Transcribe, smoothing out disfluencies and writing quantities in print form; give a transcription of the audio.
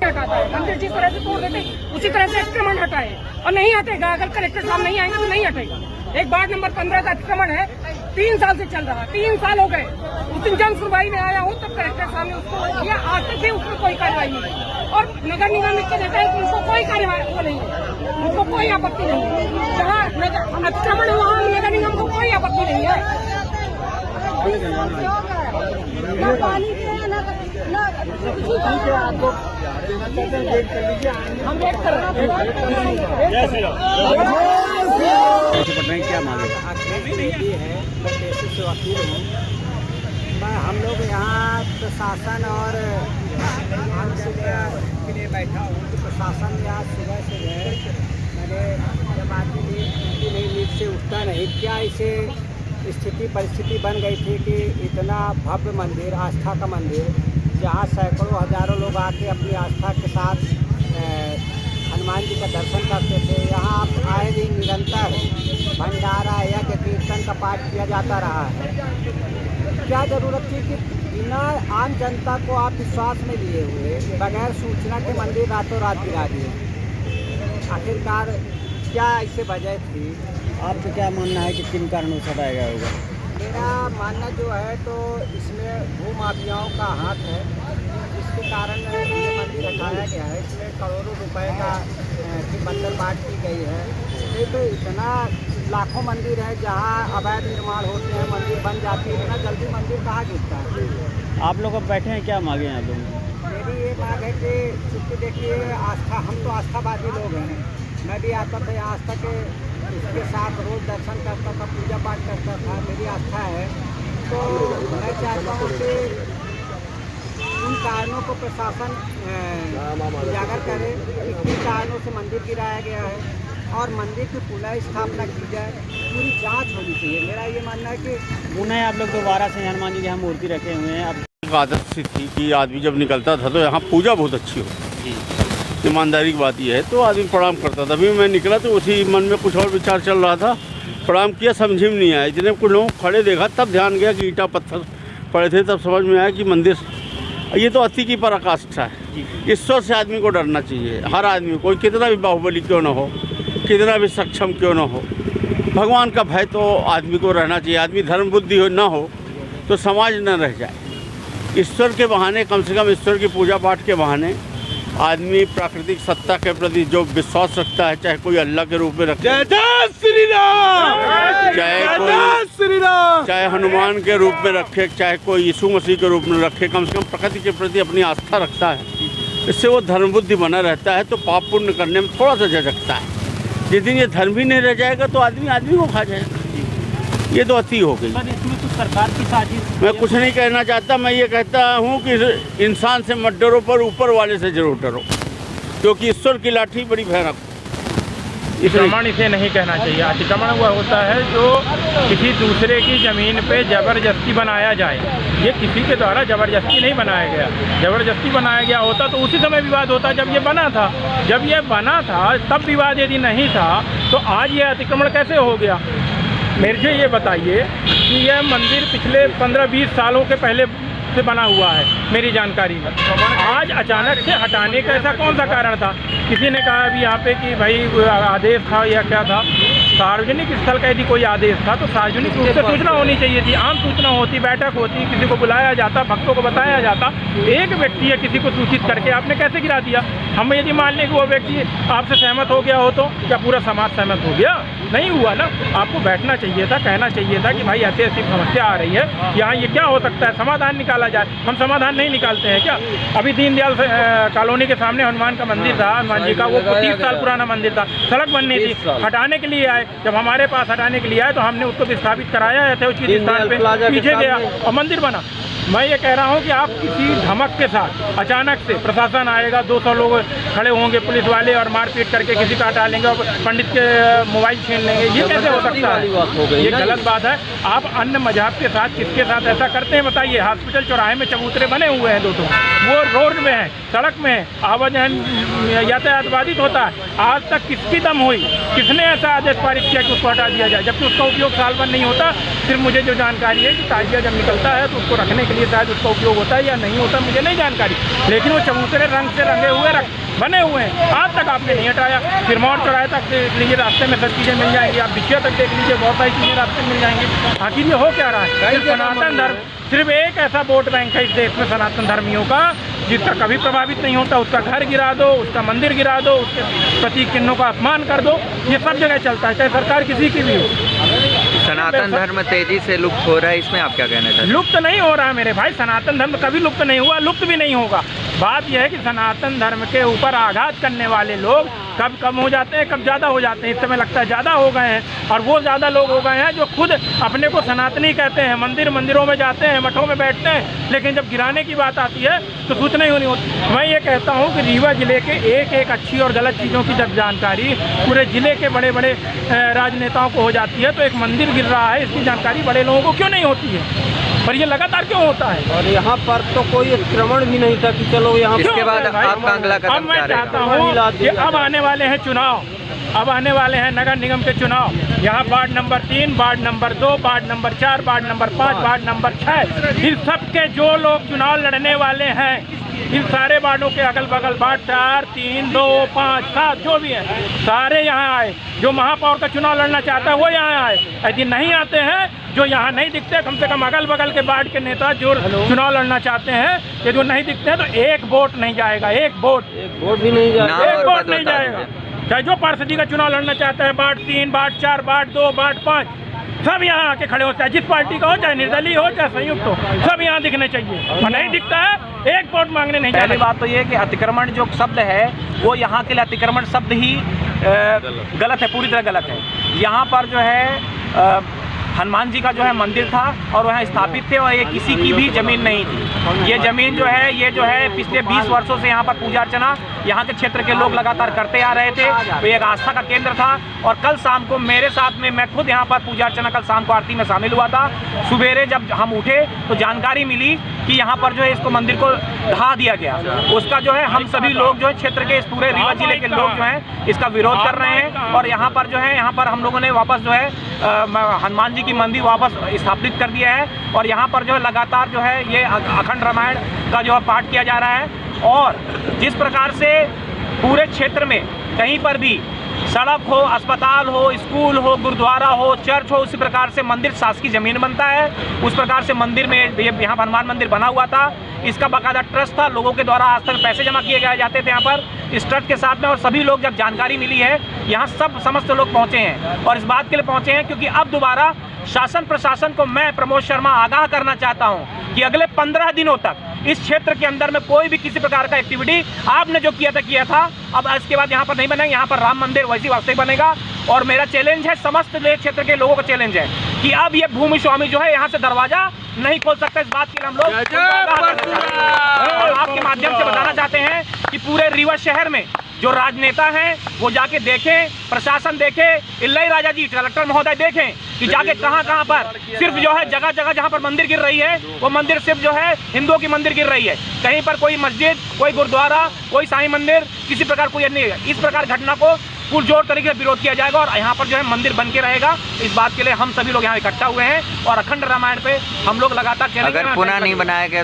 हटाता है। मंदिर जिस तरह से तोड़ देते उसी तरह से अतिक्रमण हटाए और नहीं हटेगा। अगर कलेक्टर साहब नहीं आएंगे तो नहीं हटेगा। एक वार्ड नंबर 15 का अतिक्रमण है, 3 साल से चल रहा, 3 साल हो गए। उस दिन जन सुनवाई में आया हूँ तब कलेक्टर साहब ने उसको दिया, आज तक भी उसमें कोई कार्रवाई नहीं। और नगर निगम इसके देता है कि उसको कोई कार्रवाई वो नहीं है, उसको कोई आपत्ति नहीं है। जहाँ अतिक्रमण हुआ नगर निगम को कोई आपत्ति नहीं है। न पानी हम वेट कर रहे हैं। क्या मांगे है? से वकील हूँ मैं। हम लोग यहाँ प्रशासन और के लिए बैठा हूँ कि प्रशासन ने आज सुबह से मैंने जब आदमी नहीं नींद से उठता नहीं, क्या इसे परिस्थिति बन गई थी कि इतना भव्य मंदिर, आस्था का मंदिर, जहाँ सैकड़ों हजारों लोग आके अपनी आस्था के साथ हनुमान जी का दर्शन करते थे। यहाँ आप आए दिन निरंतर भंडारा यज्ञ कीर्तन का पाठ किया जाता रहा है। क्या ज़रूरत थी कि बिना आम जनता को आप विश्वास में लिए हुए बगैर सूचना के मंदिर रातों रात गिरा दिए? आखिरकार क्या इससे वजह थी? आपका क्या मानना है कि किन कारणों से हटाया गया होगा? मेरा मानना जो है तो इसमें भू माफियाओं का हाथ है, जिसके कारण ये मंदिर हटाया गया है। इसमें करोड़ों रुपए का बंदर बांट की गई है। ये तो इतना लाखों मंदिर है जहाँ अवैध निर्माण होते हैं, मंदिर बन जाती है, इतना जल्दी मंदिर कहाँ गिरता है? आप लोग अब बैठे हैं, क्या मांगे हैं आप लोग? मेरी ये मांग है कि चूँकि देखिए आस्था, हम तो आस्थावादी लोग हैं। मैं भी आता था आस्था के इसके साथ रोज दर्शन करता था, पूजा पाठ करता था, मेरी आस्था है। तो मैं चाहता हूँ कि उन कारणों को प्रशासन उजागर करे कि किन कारणों से मंदिर गिराया गया है और मंदिर की पुनः स्थापना की जाए, पूरी जांच होनी चाहिए। मेरा ये मानना है कि पुनः आप लोग दोबारा से हनुमान जी की यहाँ मूर्ति रखे हुए हैं। अब आदत सी थी कि आदमी जब निकलता था तो यहाँ पूजा बहुत अच्छी होती थी, ईमानदारी की बात यह है। तो आदमी प्रणाम करता था। अभी मैं निकला तो उसी मन में कुछ और विचार चल रहा था, प्रणाम किया, समझ में नहीं आया। इतने कुछ लोग खड़े देखा तब ध्यान गया कि ईंटा पत्थर पड़े थे, तब समझ में आया कि मंदिर ये तो अति की पराकाष्ठा है। ईश्वर से आदमी को डरना चाहिए, हर आदमी, कोई कितना भी बाहुबली क्यों ना हो, कितना भी सक्षम क्यों ना हो, भगवान का भय तो आदमी को रहना चाहिए। आदमी धर्म बुद्धि ना हो तो समाज न रह जाए। ईश्वर के बहाने, कम से कम ईश्वर की पूजा पाठ के बहाने आदमी प्राकृतिक सत्ता के प्रति जो विश्वास रखता है, चाहे कोई अल्लाह के रूप में रखे, जय श्री राम, चाहे हनुमान के रूप में रखे, चाहे कोई यीशु मसीह के रूप में रखे, कम से कम प्रकृति के प्रति अपनी आस्था रखता है। इससे वो धर्म बुद्धि बना रहता है, तो पाप पुण्य करने में थोड़ा सा झिझकता है। जिस दिन ये धर्म ही नहीं रह जाएगा तो आदमी को खा जाएगा। ये तो अति हो गई। इसमें तो सरकार की साजिश। मैं कुछ नहीं कहना चाहता, मैं ये कहता हूँ कि इंसान से मत डरो, पर ऊपर वाले से जरूर डरो, क्योंकि ईश्वर की लाठी बड़ी भयानक। अतिक्रमण इसे नहीं कहना चाहिए। अतिक्रमण हुआ होता है जो किसी दूसरे की ज़मीन पे ज़बरदस्ती बनाया जाए। ये किसी के द्वारा ज़बरदस्ती नहीं बनाया गया। ज़बरदस्ती बनाया गया होता तो उसी समय विवाद होता जब ये बना था। जब ये बना था तब विवाद यदि नहीं था तो आज ये अतिक्रमण कैसे हो गया? मेरे से ये बताइए कि यह मंदिर पिछले 15-20 सालों के पहले से बना हुआ है मेरी जानकारी में। आज अचानक से हटाने का ऐसा कौन सा कारण था? किसी ने कहा अभी यहाँ पे कि भाई आदेश था या क्या था, सार्वजनिक स्थल का यदि कोई आदेश था तो सार्वजनिक रूप से सूचना होनी चाहिए थी। आम सूचना होती, बैठक होती, किसी को बुलाया जाता, भक्तों को बताया जाता। एक व्यक्ति या किसी को सूचित करके आपने कैसे गिरा दिया? हम यदि मान लें कि वो व्यक्ति आपसे सहमत हो गया हो तो क्या पूरा समाज सहमत हो गया? नहीं हुआ ना। आपको बैठना चाहिए था, कहना चाहिए था कि भाई ऐसी ऐसी समस्या आ रही है, यहाँ ये क्या हो सकता है, समाधान निकाला जाए। हम समाधान नहीं निकालते हैं क्या? अभी दीनदयाल कॉलोनी के सामने हनुमान का मंदिर था, हनुमान जी का, वो 30 साल पुराना मंदिर था, सड़क बननी थी, हटाने के लिए आए। जब हमारे पास हटाने के लिए आए तो हमने उसको विस्थापित कराया थे उसकी स्थान पे, पीछे गया और मंदिर बना। मैं ये कह रहा हूँ कि आप किसी धमक के साथ अचानक से प्रशासन आएगा, 200 लोग खड़े होंगे पुलिस वाले और मारपीट करके किसी का हटा लेंगे और पंडित के मोबाइल छीन लेंगे, ये कैसे हो सकता है? ये गलत बात है। आप अन्य मजहब के साथ किसके साथ ऐसा करते हैं बताइए? हॉस्पिटल चौराहे में चबूतरे बने हुए हैं 200, वो रोड में है, सड़क में है, आवाजाही यातायात बाधित होता है। आज तक किसकी दम हुई? किसने ऐसा आदेश पारित किया कि उसको हटा दिया जाए, जबकि उसका उपयोग साल भर नहीं होता? सिर्फ मुझे जो जानकारी है कि ताजिया जब निकलता है तो उसको रखने के लिए शायद उसका उपयोग होता है या नहीं होता, मुझे नहीं जानकारी, लेकिन वो चबूतरे रंग से रंगे हुए बने हुए हैं, आज तक आपने नहीं हटाया। सिरमौर चौराहे तक देख लीजिए, रास्ते में सब चीज़ें मिल जाएंगी, आप बिछिया तक देख लीजिए, बहुत सारी चीज़ें रास्ते में मिल जाएंगी। आखिर ये हो क्या रहा है? सिर्फ सनातन धर्म, सिर्फ एक ऐसा वोट बैंक है इस देश में सनातन धर्मियों का जिसका कभी प्रभावित नहीं होता, उसका घर गिरा दो, उसका मंदिर गिरा दो, उसके प्रतीक चिन्हों का अपमान कर दो, ये सब जगह चलता है, चाहे सरकार किसी की भी हो। सनातन धर्म तेजी से लुप्त हो रहा है, इसमें आप क्या कहना चाहते हैं? लुप्त नहीं हो रहा मेरे भाई, सनातन धर्म कभी लुप्त नहीं हुआ, लुप्त भी नहीं होगा। बात यह है कि सनातन धर्म के ऊपर आघात करने वाले लोग कब कम हो जाते हैं, कब ज़्यादा हो जाते हैं। इस समय लगता है ज़्यादा हो गए हैं, और वो ज़्यादा लोग हो गए हैं जो खुद अपने को सनातनी कहते हैं, मंदिरों में जाते हैं, मठों में बैठते हैं, लेकिन जब गिराने की बात आती है तो सूचना ही नहीं होती। मैं ये कहता हूँ कि रीवा जिले के एक एक अच्छी और गलत चीज़ों की जब जानकारी पूरे जिले के बड़े बड़े राजनेताओं को हो जाती है, तो एक मंदिर गिर रहा है इसकी जानकारी बड़े लोगों को क्यों नहीं होती है? पर ये लगातार क्यों होता है? और यहाँ पर तो कोई अतिक्रमण भी नहीं था कि चलो यहाँ। इसके बाद आपका अगला अब कदम मैं क्या चाहता रहेगा? हूँ कि अब आने वाले हैं चुनाव, अब आने वाले हैं नगर निगम के चुनाव। यहाँ ward number 3, ward number 2, ward number 4, ward number 5, ward number 6, इन सब के जो लोग चुनाव लड़ने वाले हैं, इन सारे वार्डों के अगल बगल वार्ड 4, 3, 2, 5, 7 जो भी हैं, सारे यहाँ आए। जो महापौर का चुनाव लड़ना चाहता है वो यहाँ आए। यदि नहीं आते हैं, जो यहाँ नहीं दिखते, कम से कम अगल बगल के वार्ड के नेता जो चुनाव लड़ना चाहते हैं, ये जो नहीं दिखते हैं, तो एक वोट नहीं जाएगा, एक वोट भी नहीं नाम एक और वोट पता नहीं बता जाएगा। दीजिए। चाहे जो पार्षदी का चुनाव लड़ना चाहता है, वार्ड 3, वार्ड 4, वार्ड 2, वार्ड 5, सब यहाँ आके खड़े होते हैं, जिस पार्टी का हो, चाहे निर्दलीय हो, चाहे संयुक्त हो, सब यहाँ दिखने चाहिए। और नहीं दिखता है, एक वोट मांगने नहीं पहली जाने। बात तो ये है कि अतिक्रमण जो शब्द है वो यहाँ के लिए अतिक्रमण शब्द ही गलत है, पूरी तरह गलत है। यहाँ पर जो है हनुमान जी का जो है मंदिर था और वहाँ स्थापित थे, और ये किसी की भी ज़मीन नहीं थी। ये ज़मीन जो है, ये जो है पिछले 20 वर्षों से यहाँ पर पूजा अर्चना यहाँ के क्षेत्र के लोग लगातार करते आ रहे थे। तो एक आस्था का केंद्र था। और कल शाम को मेरे साथ में, मैं खुद यहाँ पर पूजा अर्चना कल शाम को आरती में शामिल हुआ था। सुबेरे जब हम उठे तो जानकारी मिली कि यहाँ पर जो है इसको मंदिर को ढहा दिया गया। उसका जो है हम सभी लोग जो है क्षेत्र के, इस पूरे रीवा जिले के लोग जो हैं इसका विरोध कर रहे हैं। और यहाँ पर जो है, यहाँ पर हम लोगों ने वापस जो है हनुमान जी की मंदिर वापस स्थापित कर दिया है। और यहाँ पर जो है लगातार जो है ये अखंड रामायण का जो है पाठ किया जा रहा है। और जिस प्रकार से पूरे क्षेत्र में कहीं पर भी सड़क हो, अस्पताल हो, स्कूल हो, गुरुद्वारा हो, चर्च हो, उसी प्रकार से मंदिर शासकीय जमीन बनता है। उस प्रकार से मंदिर में यहाँ हनुमान मंदिर बना हुआ था। इसका बाकायदा ट्रस्ट था, लोगों के द्वारा आज तक पैसे जमा किए जाते थे यहाँ पर इस ट्रस्ट के साथ में। और सभी लोग जब जानकारी मिली है, यहाँ सब समस्त लोग पहुँचे हैं। और इस बात के लिए पहुँचे हैं क्योंकि अब दोबारा शासन प्रशासन को मैं प्रमोद शर्मा आगाह करना चाहता हूँ कि अगले 15 दिनों तक इस क्षेत्र के अंदर में कोई भी किसी प्रकार का एक्टिविटी आपने जो किया था, अब इसके बाद यहाँ पर नहीं बनेगा। यहाँ पर राम मंदिर वैसी वास्तविक बनेगा। और मेरा चैलेंज है, समस्त क्षेत्र के लोगों का चैलेंज है कि अब ये भूमि स्वामी जो है यहाँ से दरवाजा नहीं खोल सकता। इस बात के लिए हम लोग और आपके माध्यम से बताना चाहते हैं कि पूरे रीवा शहर में जो राजनेता हैं वो जाके देखें, प्रशासन देखे, इल्लाई राजा जी कलेक्टर महोदय देखें कि जाके कहां पर सिर्फ जो है जगह जगह जहां पर मंदिर गिर रही है, वो मंदिर सिर्फ जो है हिंदुओं की मंदिर गिर रही है। कहीं पर कोई मस्जिद, कोई गुरुद्वारा, कोई साईं मंदिर, किसी प्रकार कोई नहीं है। इस प्रकार घटना को पुरजोर तरीके से विरोध किया जाएगा और यहाँ पर जो है मंदिर बन के रहेगा। इस बात के लिए हम सभी लोग यहाँ इकट्ठा हुए हैं और अखंड रामायण पे हम लोग लगातार अगर पुनः नहीं बनाया गया